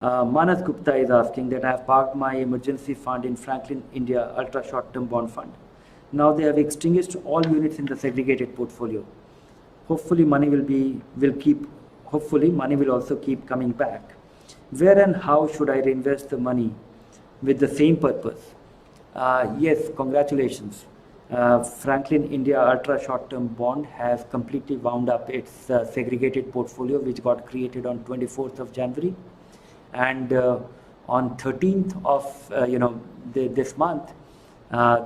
Manas Gupta is asking that I have parked my emergency fund in Franklin India Ultra Short Term Bond Fund. Now they have extinguished all units in the segregated portfolio. Hopefully money will also keep coming back. Where and how should I reinvest the money with the same purpose? Yes, congratulations. Franklin India Ultra Short Term Bond has completely wound up its segregated portfolio, which got created on 24th of January. And on 13th of this month,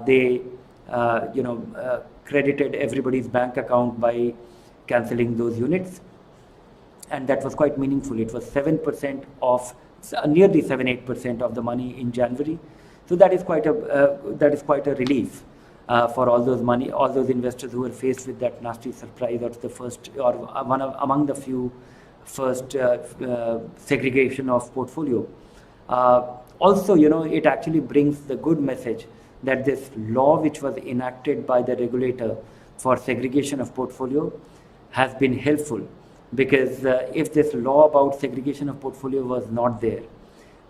they credited everybody's bank account by cancelling those units, and that was quite meaningful. It was 7% of nearly 7-8% of the money in January. So that is quite a relief for all those investors who were faced with that nasty surprise, or the first, or among the few first segregation of portfolio. Also, it actually brings the good message that this law which was enacted by the regulator for segregation of portfolio has been helpful, because if this law about segregation of portfolio was not there,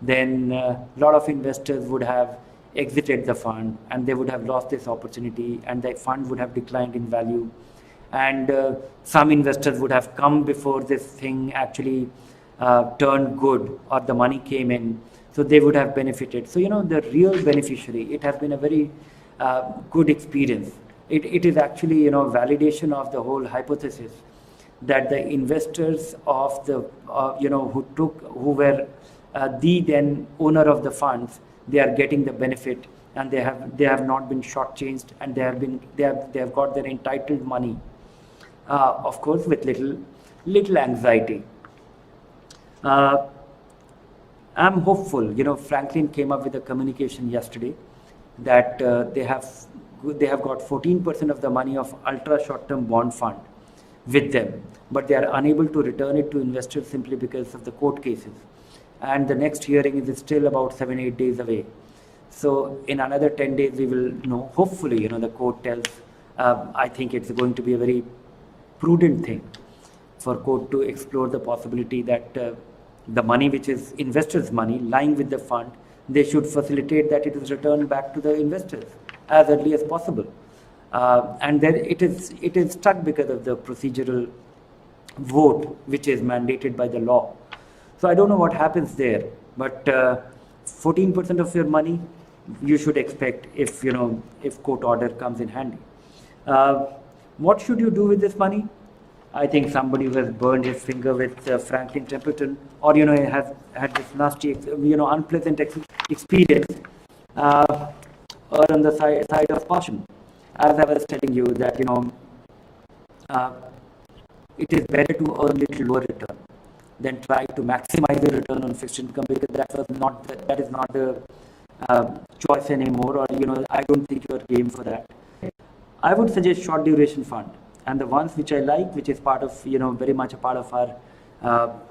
then a lot of investors would have exited the fund and they would have lost this opportunity, and the fund would have declined in value. And some investors would have come before this thing actually turned good, or the money came in, so they would have benefited. So, the real beneficiary, it has been a very good experience. It is actually, validation of the whole hypothesis that the investors of the, who were the then owner of the funds, they are getting the benefit, and they have not been shortchanged, and they have got their entitled money. Of course, with little anxiety. I'm hopeful. Franklin came up with a communication yesterday that they have got 14% of the money of Ultra Short Term Bond Fund with them, but they are unable to return it to investors simply because of the court cases. And the next hearing is still about 7-8 days away. So in another 10 days, we will know. Hopefully, the court tells. I think it's going to be a very prudent thing for court to explore the possibility that the money which is investors' money lying with the fund, they should facilitate that it is returned back to the investors as early as possible. And then it is stuck because of the procedural vote which is mandated by the law. So I don't know what happens there, but 14% of your money you should expect if court order comes in handy. What should you do with this money? I think somebody who has burned his finger with Franklin Templeton, or has had this nasty, unpleasant experience, or on the side of caution. As I was telling you that it is better to earn little lower return than try to maximize the return on fixed income, because that is not the choice anymore, or I don't think you are game for that. I would suggest short duration fund, and the ones which I like, which is part of very much a part of our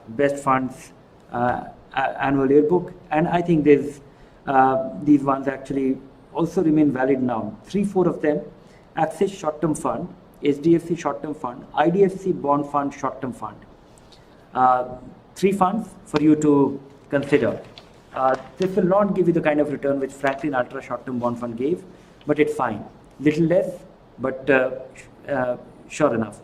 best funds annual yearbook, and I think these ones actually also remain valid now. 3-4 of them: Axis Short Term Fund, HDFC Short Term Fund, IDFC Bond Fund Short Term Fund. 3 funds for you to consider. This will not give you the kind of return which Franklin Ultra Short Term Bond Fund gave, but it's fine. Little less, but sure enough.